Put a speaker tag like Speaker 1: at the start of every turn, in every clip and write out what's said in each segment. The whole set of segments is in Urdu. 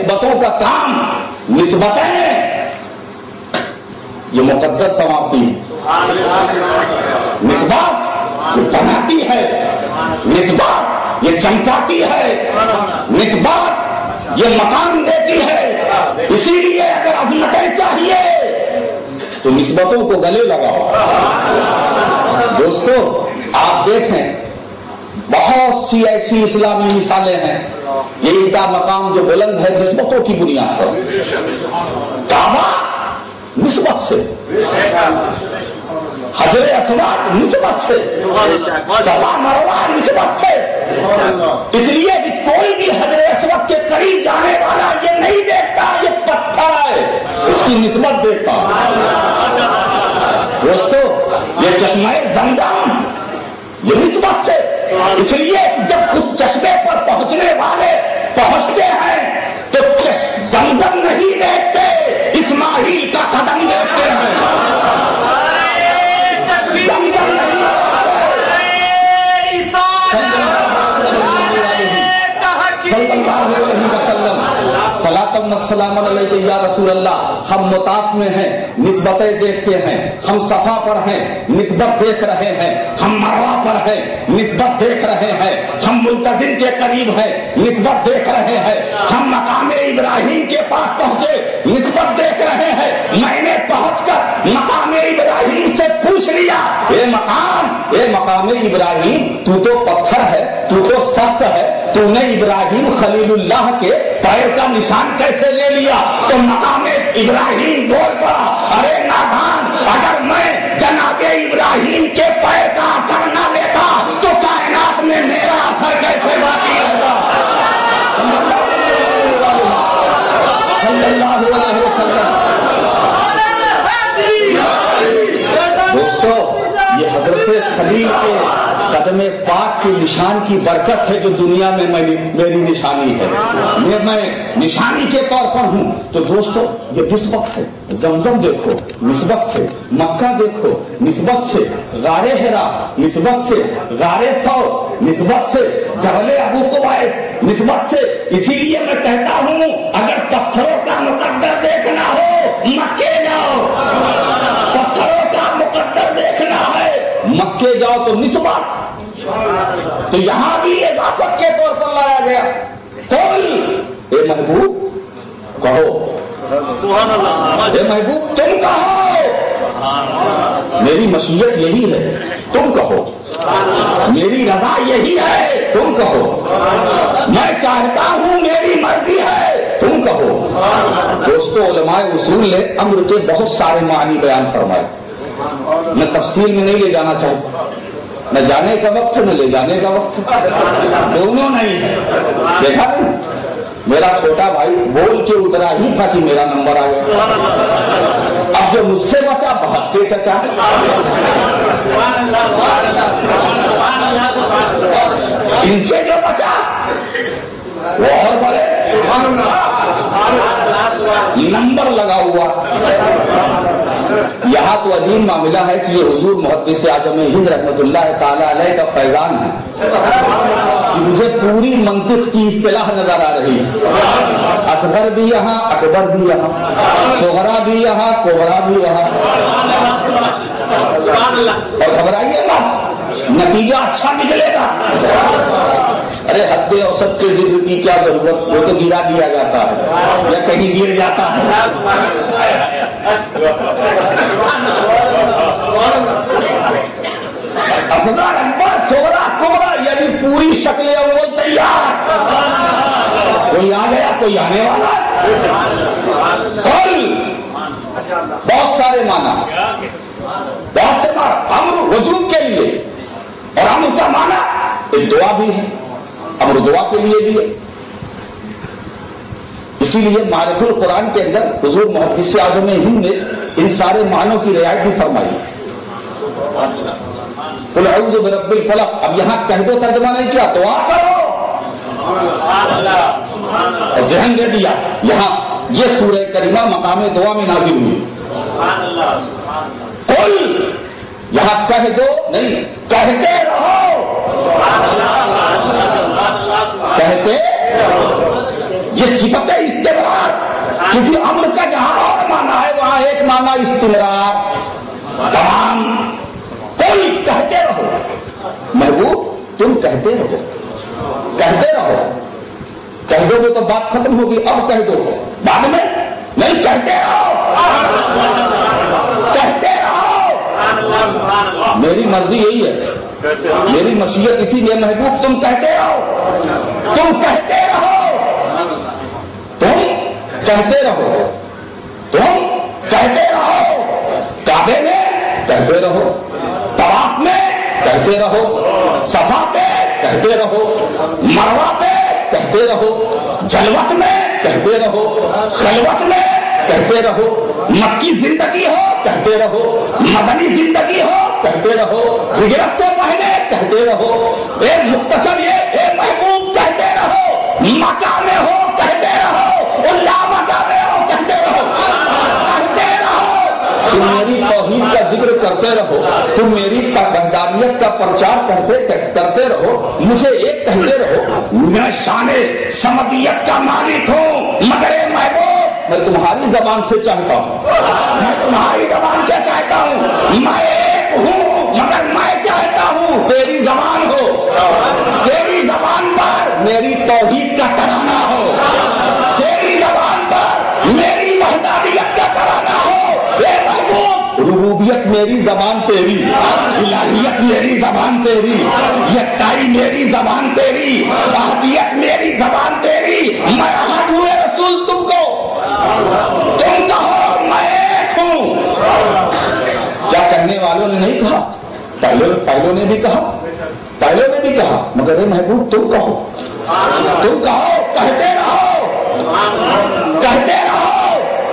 Speaker 1: نسبتوں کا کام، نسبتیں یہ مقدر سماپتی ہے، نسبت یہ بناتی ہے، نسبت یہ چمکاتی ہے، نسبت یہ مقام دیتی ہے۔ اسی لیے اگر عظمتیں چاہیے تو نسبتوں کو گلے لگاؤ۔ دوستو آپ دیکھیں بہت سی ایسی اسلامی مثالیں ہیں، یہ ان کا مقام جو بلند ہے نسبتوں کی بنیاد پر۔ کعبہ نسبت سے، حجر اسود نسبت سے، صفا مروہ نسبت سے۔ اس لیے کہ کوئی بھی حجر اسود کے قریب جانے والا یہ نہیں دیکھتا یہ پتھر ہے، اس کی نسبت دیکھتا۔ دوستو یہ چشمہ زمزم یہ نسبت سے، اس لیے جب اس چشمے پر پہنچنے والے پہنچتے ہیں تو زمزم نہیں دیکھتے، اسماعیل کا قدم دیکھتے ہیں۔ زمزم نہیں صلی اللہ علیہ وسلم صلاۃ والسلام علیک یا رسول اللہ۔ ہم مطاف میں ہیں، نسبتیں دیکھتے ہیں، ہم صفا پر ہیں، نسبت دیکھ رہے ہیں، ہم مروہ پر ہیں، نسبت دیکھ رہے ہیں، ہم ملتزم کے قریب ہیں، نسبت دیکھ رہے ہیں، ہم مقام ابراہیم کے پاس پہنچے، نسبت دیکھ رہے ہیں۔ میں نے پہنچ کر مقام ابراہیم سے پوچھ لیا، اے مقام ابراہیم تو پتھر ہے، تو سخت ہے، تو نے ابراہیم خلیل اللہ کے پیر کا نشان کیسے لے لیا؟ تو مقام ابراہیم بول پڑا، ارے نادان، اگر میں جناب ابراہیم کے پیر کا اثر نہ لیتا تو کائنات میں میرا اثر کیسے باقی ہوگا؟ صلی اللہ علیہ وسلم۔ دوستو یہ حضرت خلیل کے قدم پاک کی نشان کی برکت ہے جو دنیا میں میری نشانی ہے، میں نشانی کے طور پر ہوں۔ تو دوستو یہ نسبت ہے، زمزم دیکھو نسبت سے، مکہ دیکھو نسبت سے، غار حرا نسبت سے، غار ثور نسبت سے، جبل ابو قبیس نسبت سے۔ اسی لیے میں کہتا ہوں اگر پتھروں کا مقدر دیکھنا ہو مکے جاؤ، پتھروں کا مقدر دیکھنا ہے مکے جاؤ تو نسبت۔ تو یہاں بھی اضافت کے طور پر لایا گیا، قل اے محبوب کہو، اے محبوب تم کہو، میری مشیت یہی ہے تم کہو، میری رضا یہی ہے تم کہو، میں چاہتا ہوں میری مرضی ہے تم کہو۔ دوستو علماء اصول نے امر کے بہت سارے معنی بیان فرمائے، میں تفصیل میں نہیں لے جانا چاہتا، نہ جانے کا وقت نہ لے جانے کا وقت، دونوں نہیں۔ دیکھا نہیں میرا چھوٹا بھائی بول کے اترا ہی تھا کہ میرا نمبر آ گیا، اب جو مجھ سے بچا بہتے چچا، ان سے جو بچا وہ اور بڑے نمبر لگا ہوا۔ یہاں تو عجیب معاملہ ہے کہ یہ حضور محدث اعظم ہند رحمت اللہ تعالی علیہ کا فیضان ہے کہ مجھے پوری منطق کی اصطلاح نظر آ رہی ہے، اصغر بھی یہاں، اکبر بھی یہاں، صغرا بھی یہاں، کبرا بھی یہاں۔ اور گھبرائیے مت، نتیجہ اچھا نکلے گا۔ ارے حد اوسط کے ذکر کی کیا ضرورت، وہ تو گرا دیا جاتا ہے یا کہیں گر جاتا ہے۔ اصغر، اکبر، صغرا، کبرا یعنی پوری شکل اول تیار، کوئی آ گیا کوئی آنے والا۔ قل بہت سارے معنی، بہت سے معنی، امر وجوب کے لیے، اور امر کا معنی ایک دعا بھی ہے، امر دعا کے لیے بھی ہے۔ اسی لیے معرف القرآن کے اندر حضور محدث اعظم ہند نے ان سارے معنوں کی رعایت بھی فرمائی۔ قل اعوذ برب الفلق، اب یہاں کہہ دو ترجمہ نہیں کیا، دعا کرو، ذہن دے دیا یہاں یہ سورہ کریمہ مقام دعا میں نازل ہوئی۔ قل یہاں کہہ دو نہیں، کہتے رہو، کہتے رہو۔ یہ صفت استمرار، کیونکہ امر کا جہاں اور مانا ہے وہاں ایک مانا استمرار. تمام کوئی کہتے رہو محبوب، تم کہتے رہو، کہتے رہو. کہہ دو گے تو بات ختم ہوگی. اب کہہ دو، بعد میں نہیں. کہتے رہو، کہتے رہو. میری مرضی یہی ہے، میری مشیت اسی لیے محبوب تم کہتے رہو، تم کہتے رہو، تم کہتے رہو، تم کہتے رہو. کعبے میں کہتے رہو، طواف میں کہتے رہو، صفا پہ کہتے رہو، مروہ پہ کہتے رہو، جلوت میں کہتے رہو، خلوت میں کہتے رہو، مکی زندگی ہو کہتے رہو، مدنی زندگی ہو کہتے رہو، ہجرت سے پہلے کہتے رہو. اے مختصر یہ اے محبوب کہتے رہو. مکہ میں ہو کہتے رہو، اللہ مکہ میں ہو کہتے رہو، کہتے رہو. تم میری توحید کا ذکر کرتے رہو، تم میری وحدانیت کا پرچار کرتے رہو. مجھے ایک کہتے رہو، میں شان صمدیت کا مالک ہوں، مگر اے محبوب میں تمہاری زبان سے چاہتا ہوں، میں تمہاری زبان سے چاہتا ہوں. میں ایک ہوں مگر میں چاہتا ہوں تیری زبان ہو، تیری زبان پر میری توحید کا ترانہ ہو، تیری زبان پر میری وحدانیت کا ترانہ ہو. اے محبوب ربوبیت میری زبان تیری، الہیت میری زبان تیری، یکتائی میری زبان تیری، احدیت میری زبان تیری. میں احد ہوں رسول تم کو، تم کہو میں ایک ہوں. کیا کہنے والوں نے نہیں کہا؟ پہلوں نے بھی کہا، پہلوں نے بھی کہا، مگر اے محبوب تم کہو، تم کہو. کہتے رہو، کہتے رہو.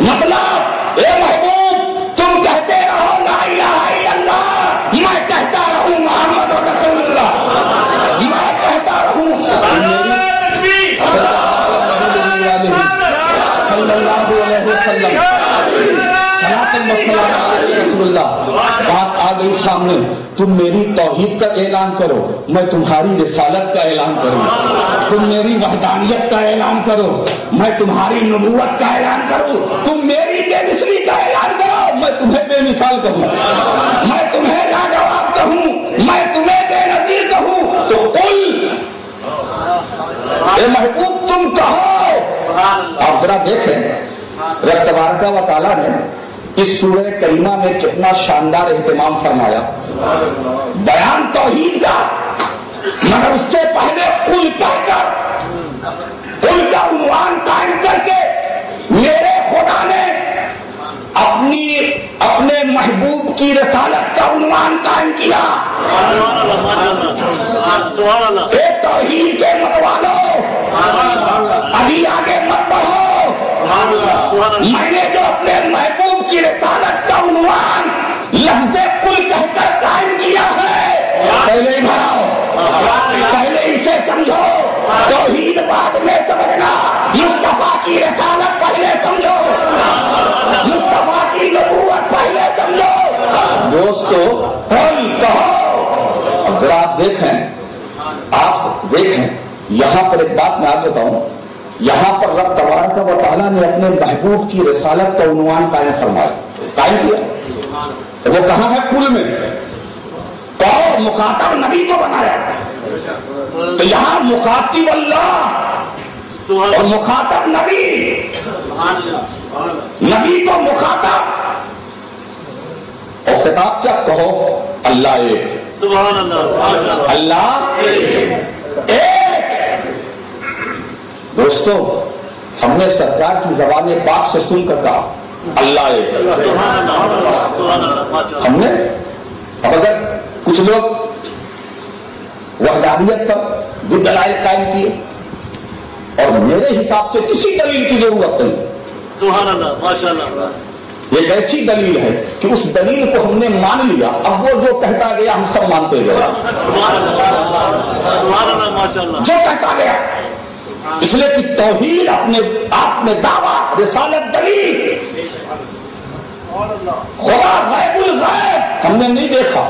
Speaker 1: مطلب اے محبوب تم کہتے رہو لا الہ الا اللہ، میں کہتا رہوں محمد رسول اللہ، میں کہتا رہوں صلی اللہ علیہ وسلم. بات آ گئی سامنے. تم میری توحید کا اعلان کرو، میں تمہاری رسالت کا اعلان کروں. تم میری وحدانیت کا اعلان کرو، میں تمہاری نبوت کا اعلان کروں. تم میری بے مثلی کا اعلان کرو، میں تمہیں بے مثال کہوں. میں تمہیں لاجواب کہوں، میں تمہیں بے نظیر کہوں. تو قل اے محبوب تم کہو. آپ ذرا دیکھیں رب تبارک و تعالیٰ نے اس سورہ کریمہ میں کتنا شاندار اہتمام فرمایا بیان توحید کا. مگر اس سے پہلے قل کہہ کر، قل کا عنوان قائم کر کے میرے خدا نے اپنے محبوب کی رسالت کا عنوان قائم کیا. اے توحید کے متوالو ابھی آگے مت بڑھو. میں نے جو اپنے محبوب کی رسالت کا عنوان لفظ قل کہہ کر قائم کیا ہے، پہلے ادھر آؤ، پہلے اسے سمجھو. توحید بعد میں سمجھنا، مصطفیٰ کی رسالت پہلے سمجھو، مصطفیٰ کی نبوت پہلے سمجھو. دوستو قل کہو. ذرا آپ دیکھیں یہاں پر ایک بات میں آپ بتاؤں. یہاں پر رب تبارک و تعالیٰ نے اپنے محبوب کی رسالت کا عنوان قائم فرمایا، قائم کیا. وہ کہاں ہے؟ قل میں. کہو مخاطب نبی کو بنایا، تو یہاں مخاطب اللہ اور مخاطب نبی، نبی کو مخاطب اور خطاب کیا؟ کہو اللہ ایک،
Speaker 2: سبحان اللہ،
Speaker 1: اللہ ایک. دوستو ہم نے سرکار کی زبان پاک سے سن کر کہا اللہ ایک. ہم نے اب اگر کچھ لوگ وحدانیت پر بھی دلائل قائم کیے، اور میرے حساب سے کسی دلیل کی ضرورت نہیں.
Speaker 2: سبحان اللہ، ماشاء اللہ.
Speaker 1: ایک ایسی دلیل ہے کہ اس دلیل کو ہم نے مان لیا، اب وہ جو کہتا گیا ہم سب مانتے گئے.
Speaker 2: سبحان اللہ، ماشاء اللہ. جو
Speaker 1: کہتا گیا، اس لیے کہ توحید اپنے آپ میں دعویٰ، رسالت، دلیل. خدا غیب الغیب ہم نے نہیں دیکھا،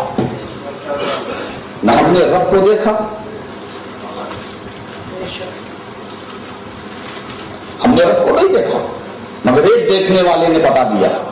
Speaker 1: نہ ہم نے رب کو دیکھا. ہم نے رب کو نہیں دیکھا، مگر ایک دیکھنے والے نے بتا دیا۔